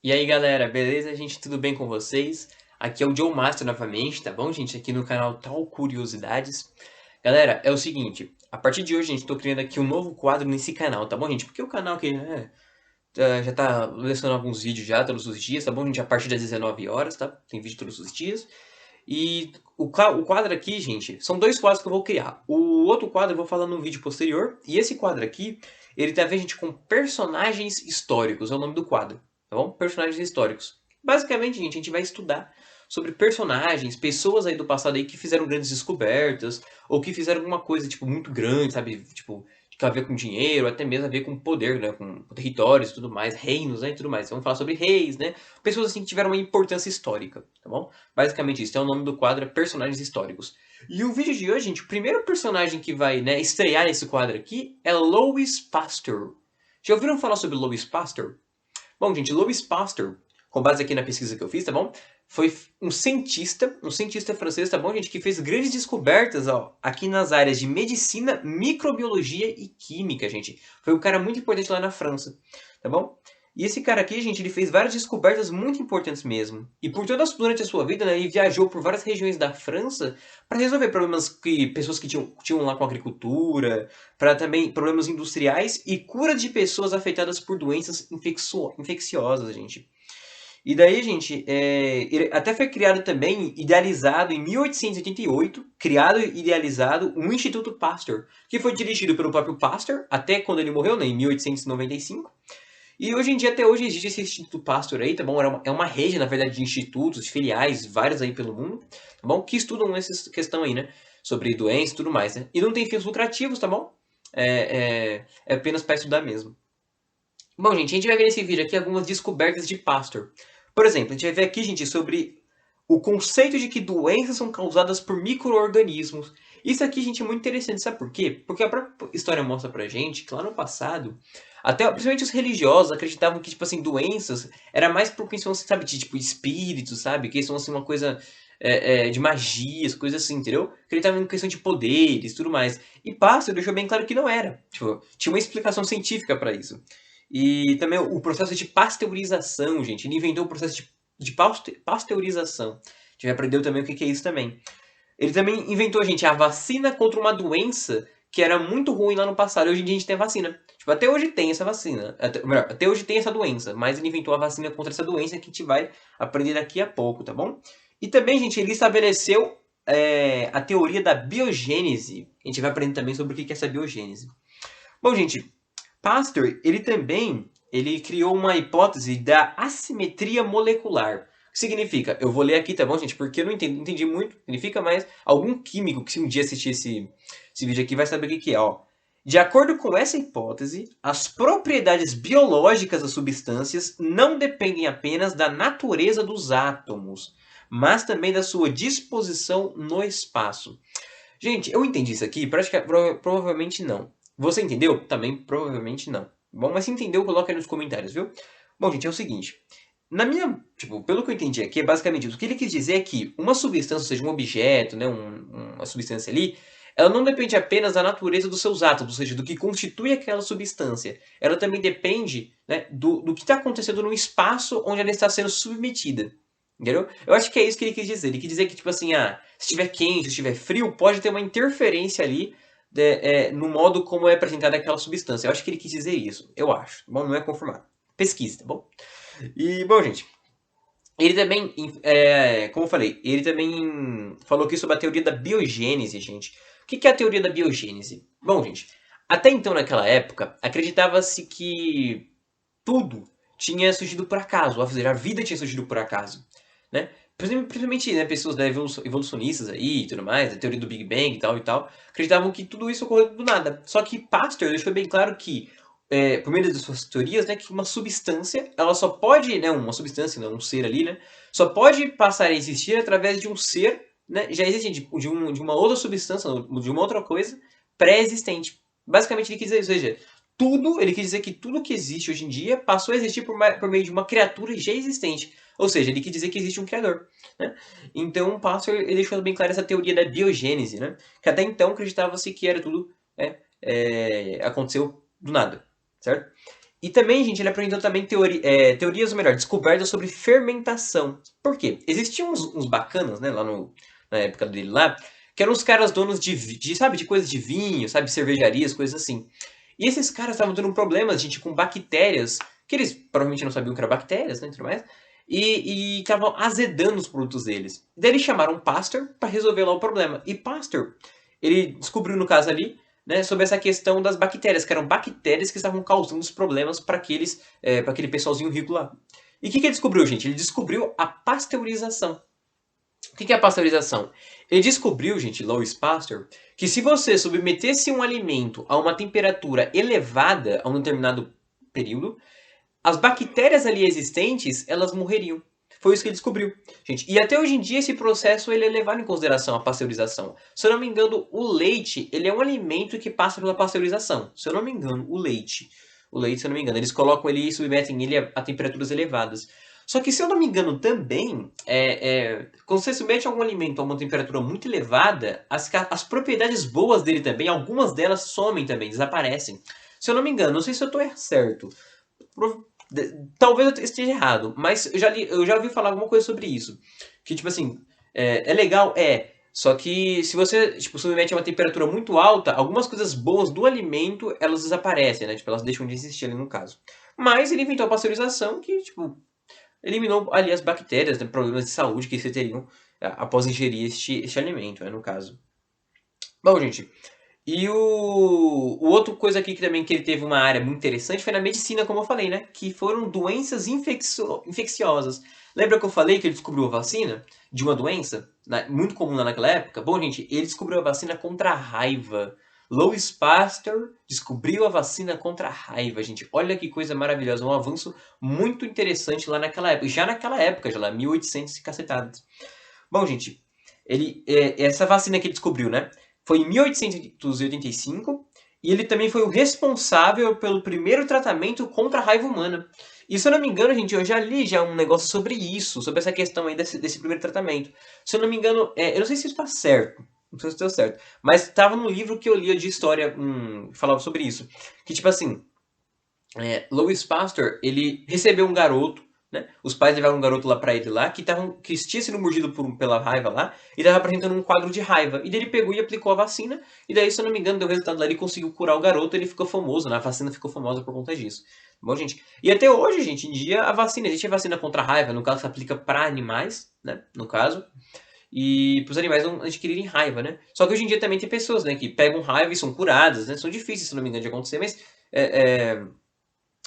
E aí galera, beleza? Gente, tudo bem com vocês? Aqui é o Joe Master novamente, tá bom, gente? Aqui no canal Tal Curiosidades. Galera, é o seguinte, a partir de hoje, gente, tô criando aqui um novo quadro nesse canal, tá bom, gente? Porque o canal aqui, já tá lançando alguns vídeos já todos os dias, tá bom, gente? A partir das 19 horas, tá? Tem vídeo todos os dias. E o quadro aqui, gente, são dois quadros que eu vou criar. O outro quadro eu vou falar no vídeo posterior. E esse quadro aqui, ele tem a ver, gente, com personagens históricos. É o nome do quadro, tá bom? Personagens históricos. Basicamente, gente, a gente vai estudar sobre personagens, pessoas aí do passado aí que fizeram grandes descobertas, ou que fizeram alguma coisa, tipo, muito grande, sabe? Tipo, que tem a ver com dinheiro, até mesmo a ver com poder, né? Com territórios e tudo mais, reinos, né? E tudo mais. Vamos falar sobre reis, né? Pessoas assim que tiveram uma importância histórica, tá bom? Basicamente isso, é o nome do quadro, é Personagens Históricos. E o vídeo de hoje, gente, o primeiro personagem que vai, né, estrear nesse quadro aqui é Louis Pasteur. Já ouviram falar sobre Louis Pasteur? Bom, gente, Louis Pasteur, com base aqui na pesquisa que eu fiz, tá bom? Foi um cientista francês, tá bom, gente, que fez grandes descobertas, ó, aqui nas áreas de medicina, microbiologia e química, gente. Foi um cara muito importante lá na França, tá bom? E esse cara aqui, gente, ele fez várias descobertas muito importantes mesmo. E durante a sua vida, né, ele viajou por várias regiões da França para resolver problemas que pessoas que tinham lá com agricultura, para também problemas industriais e cura de pessoas afetadas por doenças infecciosas, gente. E daí, gente, ele até foi criado também, idealizado em 1888, criado e idealizado um Instituto Pasteur, que foi dirigido pelo próprio Pasteur, até quando ele morreu, né, em 1895. E hoje em dia, até hoje, existe esse Instituto Pasteur aí, tá bom? É uma rede, na verdade, de institutos, de filiais, vários aí pelo mundo, tá bom? Que estudam essa questão aí, né? Sobre doenças e tudo mais, né? E não tem fins lucrativos, tá bom? É apenas para estudar mesmo. Bom, gente, a gente vai ver nesse vídeo aqui algumas descobertas de Pasteur. Por exemplo, a gente vai ver aqui, gente, sobre o conceito de que doenças são causadas por micro-organismos. Isso aqui, gente, é muito interessante, sabe por quê? Porque a própria história mostra pra gente que lá no passado, até principalmente os religiosos acreditavam que, tipo assim, doenças era mais por questão, sabe, de tipo espíritos, sabe? Que são assim uma coisa de magias, coisas assim, entendeu? Acreditavam em questão de poderes, tudo mais. E Pasteur deixou bem claro que não era. Tipo, tinha uma explicação científica pra isso. E também o processo de pasteurização, gente. Ele inventou o processo de pasteurização. A gente aprendeu também o que é isso também. Ele também inventou, gente, a vacina contra uma doença que era muito ruim lá no passado. Hoje em dia a gente tem a vacina. Tipo, até hoje tem essa vacina. Melhor, até hoje tem essa doença. Mas ele inventou a vacina contra essa doença que a gente vai aprender daqui a pouco, tá bom? E também, gente, ele estabeleceu a teoria da biogênese. A gente vai aprender também sobre o que é essa biogênese. Bom, gente, Pasteur, ele criou uma hipótese da assimetria molecular. O que significa? Eu vou ler aqui, tá bom, gente? Porque eu não entendi muito o que significa, mas algum químico que se um dia assistir esse vídeo aqui vai saber o que é, ó. De acordo com essa hipótese, as propriedades biológicas das substâncias não dependem apenas da natureza dos átomos, mas também da sua disposição no espaço. Gente, eu entendi isso aqui? Provavelmente não. Você entendeu? Também provavelmente não. Bom, mas se entendeu, coloca aí nos comentários, viu? Bom, gente, é o seguinte. Tipo, pelo que eu entendi aqui, é basicamente isso. O que ele quis dizer é que uma substância, ou seja, um objeto, né, uma substância ali, ela não depende apenas da natureza dos seus átomos, ou seja, do que constitui aquela substância. Ela também depende, né, do que está acontecendo no espaço onde ela está sendo submetida. Entendeu? Eu acho que é isso que ele quis dizer. Ele quis dizer que, tipo assim, se estiver quente, se estiver frio, pode ter uma interferência ali no modo como é apresentada aquela substância. Eu acho que ele quis dizer isso. Eu acho. Bom, não é confirmado. Pesquisa, tá bom? E, bom, gente, ele também, como eu falei, ele também falou aqui sobre a teoria da biogênese, gente. O que é a teoria da biogênese? Bom, gente, até então, naquela época, acreditava-se que tudo tinha surgido por acaso, ou seja, a vida tinha surgido por acaso, né? Principalmente, né, pessoas evolucionistas aí e tudo mais, a teoria do Big Bang e tal, acreditavam que tudo isso ocorreu do nada. Só que Pasteur deixou bem claro que, por meio das suas teorias, né, que uma substância, ela só pode, né, uma substância, não, um ser ali, né, só pode passar a existir através de um ser, né, já existente, de uma outra substância, de uma outra coisa pré-existente. Basicamente ele quis dizer, ou seja, ele quis dizer que tudo que existe hoje em dia passou a existir por meio de uma criatura já existente. Ou seja, ele quis dizer que existe um criador. Né? Então, Pasteur ele deixou bem clara essa teoria da biogênese, né? Que até então acreditava-se que era tudo aconteceu do nada, certo? E também, gente, ele apresentou também teorias, ou melhor, descobertas sobre fermentação. Por quê? Existiam uns bacanas, né, lá na época dele lá, que eram os caras donos sabe, de coisas de vinho, sabe, cervejarias, coisas assim. E esses caras estavam tendo problemas, gente, com bactérias, que eles provavelmente não sabiam que eram bactérias, né, e tudo mais, e estavam azedando os produtos deles. Daí eles chamaram Pasteur para resolver lá o problema. E Pasteur, ele descobriu no caso ali, né, sobre essa questão das bactérias, que eram bactérias que estavam causando os problemas para aquele pessoalzinho rico lá. E o que ele descobriu, gente? Ele descobriu a pasteurização. O que é a pasteurização? Ele descobriu, gente, Louis Pasteur, que se você submetesse um alimento a uma temperatura elevada a um determinado período, as bactérias ali existentes, elas morreriam. Foi isso que ele descobriu, gente. E até hoje em dia esse processo ele é levado em consideração, a pasteurização. Se eu não me engano, o leite, ele é um alimento que passa pela pasteurização. Se eu não me engano, o leite, se eu não me engano, eles colocam ele e submetem ele a temperaturas elevadas. Só que, se eu não me engano também, quando você submete algum alimento a uma temperatura muito elevada, as propriedades boas dele também, algumas delas somem também, desaparecem. Se eu não me engano, não sei se eu estou certo. Talvez eu esteja errado, mas eu já ouvi falar alguma coisa sobre isso. Que, tipo assim, é legal, só que se você, tipo, submete a uma temperatura muito alta, algumas coisas boas do alimento, elas desaparecem, né? Tipo, elas deixam de existir ali no caso. Mas ele inventou a pasteurização que, tipo, eliminou ali as bactérias, né, problemas de saúde que você teriam após ingerir este alimento, né, no caso. Bom, gente, e o outro coisa aqui que também que ele teve uma área muito interessante foi na medicina, como eu falei, né? Que foram doenças infecciosas. Lembra que eu falei que ele descobriu a vacina de uma doença muito comum lá naquela época? Bom, gente, ele descobriu a vacina contra a raiva. Louis Pasteur descobriu a vacina contra a raiva, gente. Olha que coisa maravilhosa, um avanço muito interessante lá naquela época. Já naquela época, já lá, 1800 e cacetadas. Bom, gente, essa vacina que ele descobriu, né? Foi em 1885 e ele também foi o responsável pelo primeiro tratamento contra a raiva humana. E se eu não me engano, gente, eu já li um negócio sobre isso, sobre essa questão aí desse primeiro tratamento. Se eu não me engano, eu não sei se isso está certo, não sei se está certo, mas estava no livro que eu lia de história, falava sobre isso. Que tipo assim, Louis Pasteur, ele recebeu um garoto, né? Os pais levaram um garoto lá pra ele lá, que tinha sido mordido pela raiva lá, e tava apresentando um quadro de raiva. E daí ele pegou e aplicou a vacina, e daí, se eu não me engano, deu resultado lá, ele conseguiu curar o garoto, ele ficou famoso, né? A vacina ficou famosa por conta disso. Bom, gente, e até hoje, gente, em dia, existe a vacina contra a raiva, no caso, se aplica para animais, né? No caso, e para os animais não adquirirem raiva, né? Só que hoje em dia também tem pessoas, né, que pegam raiva e são curadas, né? São difíceis, se não me engano, de acontecer, mas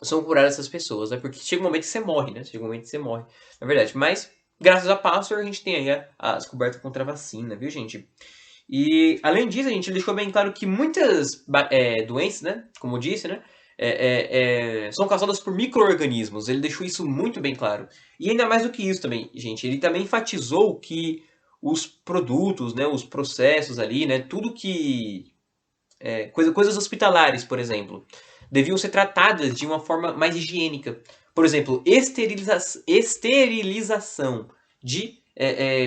são curar essas pessoas, né? Porque chega um momento que você morre, né? Chega um momento que você morre, na verdade. Mas, graças a Pasteur, a gente tem aí a descoberta contra a vacina, viu, gente? E, além disso, a gente deixou bem claro que muitas doenças, né? Como eu disse, né? São causadas por micro-organismos. Ele deixou isso muito bem claro. E ainda mais do que isso também, gente. Ele também enfatizou que os produtos, né? Os processos ali, né? Tudo que... coisas hospitalares, por exemplo, deviam ser tratadas de uma forma mais higiênica. Por exemplo, esterilização de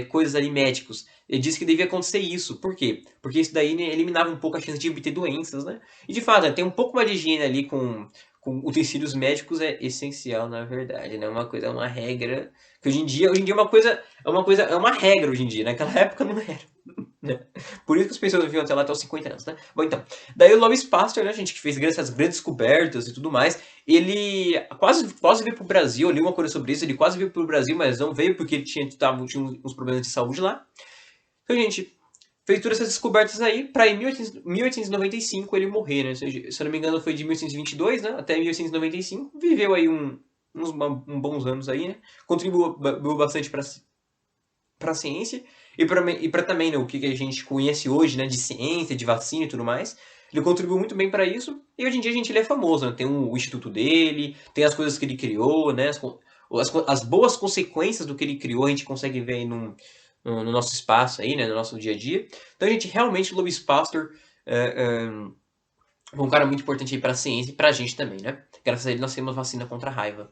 coisas ali médicos. Ele disse que devia acontecer isso. Por quê? Porque isso daí, né, eliminava um pouco a chance de obter doenças, né? E de fato, tem um pouco mais de higiene ali com utensílios médicos é essencial, na verdade, né? Uma coisa, uma regra que hoje em dia é uma regra hoje em dia. Naquela época não era. Né? Por isso que as pessoas viviam até lá até os 50 anos, né? Bom, então. Daí o Louis Pasteur, né, gente, que fez essas grandes descobertas e tudo mais, ele quase veio pro Brasil. Eu li uma coisa sobre isso, ele quase veio pro Brasil, mas não veio porque ele tinha uns problemas de saúde lá. Então, gente, fez todas essas descobertas aí pra em 1895 ele morrer, né? Se eu não me engano, foi de 1822, né? Até 1895. Viveu aí uns bons anos aí, né? Contribuiu bastante pra ciência e para também, né, o que a gente conhece hoje, né, de ciência, de vacina e tudo mais. Ele contribuiu muito bem para isso e hoje em dia a gente ele é famoso, né? Tem o instituto dele, tem as coisas que ele criou, né? As boas consequências do que ele criou a gente consegue ver aí no nosso espaço aí, né, no nosso dia a dia. Então a gente realmente, Louis Pasteur foi um cara muito importante aí para a ciência e para a gente também, né? Graças a ele nós temos vacina contra a raiva.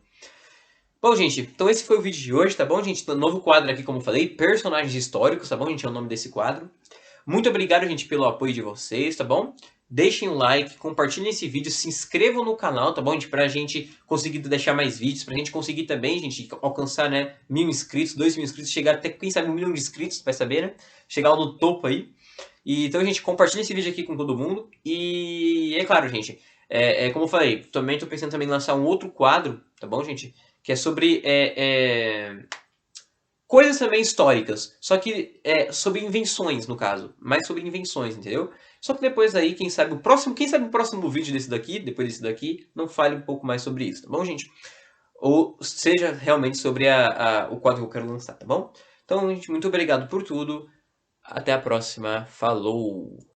Bom, gente, então esse foi o vídeo de hoje, tá bom, gente? Novo quadro aqui, como eu falei, personagens históricos, tá bom, gente? É o nome desse quadro. Muito obrigado, gente, pelo apoio de vocês, tá bom? deixem o like, compartilhem esse vídeo, se inscrevam no canal, tá bom, gente? Pra gente conseguir deixar mais vídeos, pra gente conseguir também, gente, alcançar, né, 1000 inscritos, 2000 inscritos, chegar até, quem sabe, 1 milhão de inscritos, vai saber, né? Chegar no topo aí. E, então, gente, compartilhe esse vídeo aqui com todo mundo. E é claro, gente, como eu falei, também tô pensando também em lançar um outro quadro, tá bom, gente? Que é sobre coisas também históricas, só que sobre invenções, no caso. Mais sobre invenções, entendeu? Só que depois aí, quem sabe o próximo vídeo desse daqui, depois desse daqui, não fale um pouco mais sobre isso, tá bom, gente? Ou seja realmente sobre o quadro que eu quero lançar, tá bom? Então, gente, muito obrigado por tudo. Até a próxima. Falou!